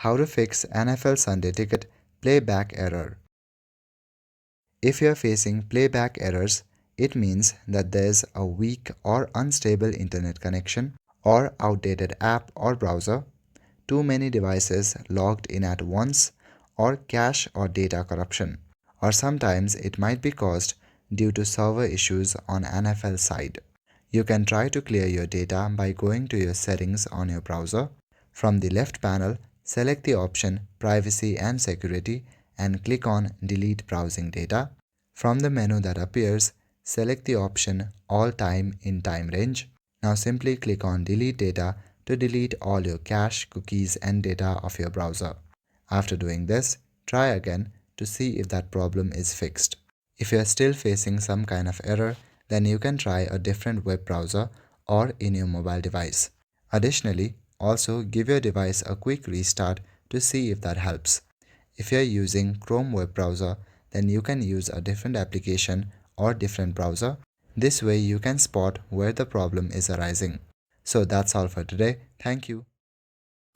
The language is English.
How to fix NFL Sunday Ticket playback error. If you are facing playback errors, it means that there's a weak or unstable internet connection or outdated app or browser, too many devices logged in at once, or cache or data corruption. Or sometimes it might be caused due to server issues on NFL side. You can try to clear your data by going to your settings on your browser. From the left panel, select the option Privacy and Security and click on Delete Browsing Data. From the menu that appears, select the option All Time in Time Range. Now simply click on Delete Data to delete all your cache, cookies and data of your browser. After doing this, try again to see if that problem is fixed. If you are still facing some kind of error, then you can try a different web browser or in your mobile device. Additionally, also give your device a quick restart to see if that helps. If you are using Chrome web browser, then you can use a different application or different browser. This way you can spot where the problem is arising. So that's all for today. Thank you.